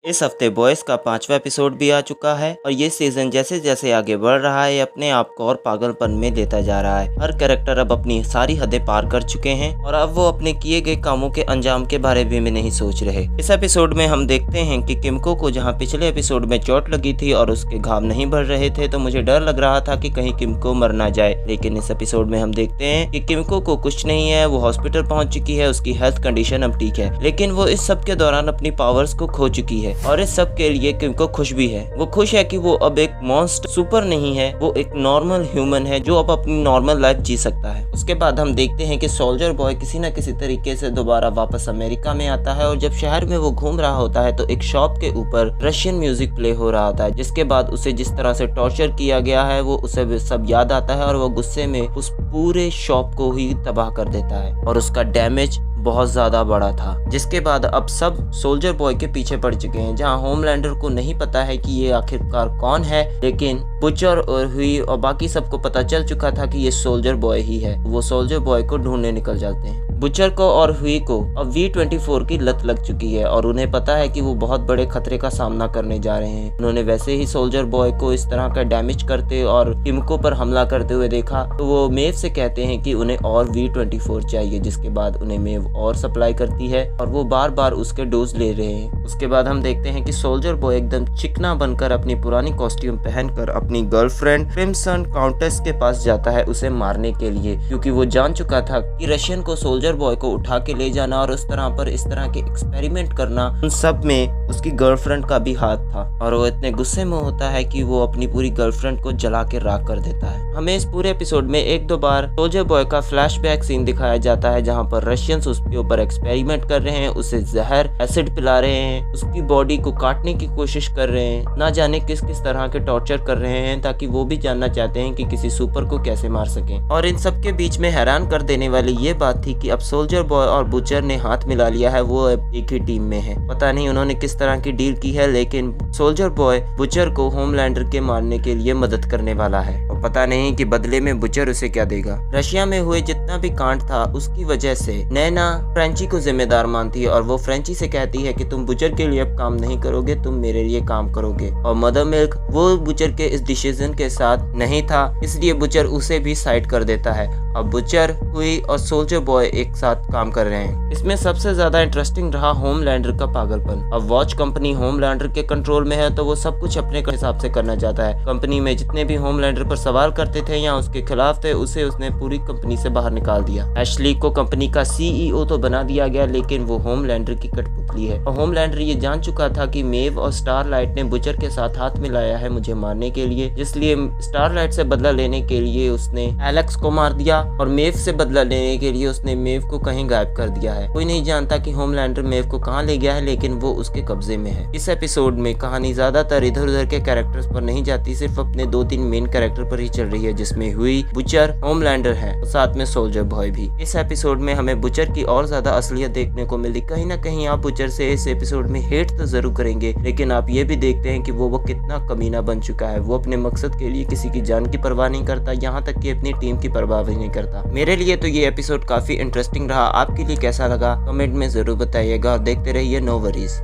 इस हफ्ते बॉयज का 5वां एपिसोड भी आ चुका है और ये सीजन जैसे जैसे आगे बढ़ रहा है अपने आप को और पागलपन में लेता जा रहा है। हर कैरेक्टर अब अपनी सारी हदें पार कर चुके हैं और अब वो अपने किए गए कामों के अंजाम के बारे में नहीं सोच रहे। इस एपिसोड में हम देखते हैं कि किमको को जहाँ पिछले एपिसोड में चोट लगी थी और उसके घाव नहीं बढ़ रहे थे तो मुझे डर लग रहा था कि कहीं किमको मर ना जाए, लेकिन इस एपिसोड में हम देखते हैं कि किमको को कुछ नहीं है, वो हॉस्पिटल पहुंच चुकी है, उसकी हेल्थ कंडीशन अब ठीक है, लेकिन वो इस सब के दौरान अपनी पावर्स को खो चुकी है और इस सब के लिए किमको खुश भी है। वो खुश है कि वो अब एक मॉन्स्टर सुपर नहीं है, वो एक नॉर्मल ह्यूमन है जो अब अपनी नॉर्मल लाइफ जी सकता है। उसके बाद हम देखते हैं कि सोल्जर बॉय किसी न किसी तरीके से दोबारा वापस अमेरिका में आता है और जब शहर में वो घूम रहा होता है तो एक शॉप के ऊपर रशियन म्यूजिक प्ले हो रहा होता है, जिसके बाद उसे जिस तरह से टॉर्चर किया गया है वो उसे सब याद आता है और वो गुस्से में उस पूरे शॉप को ही तबाह कर देता है और उसका डैमेज बहुत ज्यादा बड़ा था। जिसके बाद अब सब सोल्जर बॉय के पीछे पड़ चुके हैं, जहां होमलैंडर को नहीं पता है कि ये आखिरकार कौन है, लेकिन बुचर और हुई और बाकी सबको पता चल चुका था कि ये सोल्जर बॉय ही है। वो सोल्जर बॉय को ढूंढने निकल जाते हैं। बुचर को और हुई को अब V24 की लत लग चुकी है और उन्हें पता है कि वो बहुत बड़े खतरे का सामना करने जा रहे हैं। उन्होंने वैसे ही सोल्जर बॉय को इस तरह का डैमेज करते और किमको पर हमला करते हुए देखा तो वो मेव से कहते हैं कि उन्हें और V24 चाहिए, जिसके बाद उन्हें मेव और सप्लाई करती है और वो बार बार उसके डोज ले रहे हैं। उसके बाद हम देखते हैं कि सोल्जर बॉय एकदम चिकना बनकर अपनी पुरानी कॉस्ट्यूम पहनकर अपनी गर्लफ्रेंड क्रिम्सन काउंटेस के पास जाता है उसे मारने के लिए, क्योंकि वो जान चुका था कि रशियन को सोल्जर बॉय को उठा के ले जाना और उस तरह पर इस तरह के एक्सपेरिमेंट करना, उन सब में उसकी गर्लफ्रेंड का भी हाथ था और वो इतने गुस्से में होता है कि वो अपनी पूरी गर्लफ्रेंड को जला के राख कर देता है। हमें इस पूरे एपिसोड में एक दो बार सोल्जर बॉय का फ्लैशबैक सीन दिखाया जाता है जहाँ पर रशियंस उसके ऊपर एक्सपेरिमेंट कर रहे हैं, उसे जहर एसिड पिला रहे हैं, उसकी बॉडी को काटने की कोशिश कर रहे हैं, ना जाने किस किस तरह के टॉर्चर कर रहे हैं ताकि वो भी जानना चाहते हैं कि किसी सुपर को कैसे मार सकें। और इन सब के बीच में हैरान कर देने वाली ये बात थी कि अब सोल्जर बॉय और बुचर ने हाथ मिला लिया है, वो अब एक ही टीम में है। पता नहीं उन्होंने किस तरह की डील की है, लेकिन सोल्जर बॉय बुचर को होमलैंडर के मारने के लिए मदद करने वाला है और पता नहीं कि बदले में बुचर उसे क्या देगा। रशिया में हुए जितना भी कांड था उसकी वजह से नैना फ्रेंची को जिम्मेदार मानती है और वो फ्रेंची से कहती है कि तुम बुचर के लिए अब काम नहीं करोगे, तुम मेरे लिए काम करोगे। और मदर मिल्क वो बुचर के इस डिसीजन के साथ नहीं था, इसलिए बुचर उसे भी साइड कर देता है। अब बुचर हुई और सोल्जर बॉय एक साथ काम कर रहे हैं। इसमें सबसे ज्यादा इंटरेस्टिंग रहा होमलैंडर का पागलपन। अब वॉच कंपनी होमलैंडर के कंट्रोल में है तो वो सब कुछ अपने हिसाब से करना चाहता है। कंपनी में जितने भी होमलैंडर पर सवाल करते थे या उसके खिलाफ थे उसे उसने पूरी कंपनी से बाहर निकाल दिया। एशली को कंपनी का CEO तो बना दिया गया, लेकिन वो होमलैंडर की कठपुतली है और होमलैंडर ये जान चुका था कि मेव और स्टारलाइट ने बुचर के साथ हाथ मिलाया है मुझे मारने के लिए, इसलिए स्टारलाइट से बदला लेने के लिए उसने एलेक्स को मार दिया और मेव से बदला लेने के लिए उसने मेव को कहीं गायब कर दिया है। कोई नहीं जानता कि होमलैंडर मेव को कहां ले गया है, लेकिन वो उसके कब्जे में है। इस एपिसोड में कहानी ज्यादातर इधर उधर के कैरेक्टर्स पर नहीं जाती, सिर्फ अपने 2-3 मेन कैरेक्टर पर ही चल रही है, जिसमें हुई, बुचर, होमलैंडर है और साथ में सोल्जर बॉय भी। इस एपिसोड में हमें बुचर की और ज्यादा असलियत देखने को मिली। कहीं ना कहीं आप बुचर से इस एपिसोड में हेट तो जरूर करेंगे, लेकिन आप ये भी देखते हैं कि वो कितना कमीना बन चुका है। वो अपने मकसद के लिए किसी की जान की परवाह नहीं करता, यहाँ तक कि अपनी टीम की परवाह भी नहीं करता। मेरे लिए तो ये एपिसोड काफी इंटरेस्टिंग रहा। आपके लिए कैसा लगा कमेंट में जरूर बताइएगा और देखते रहिए नो वरीज।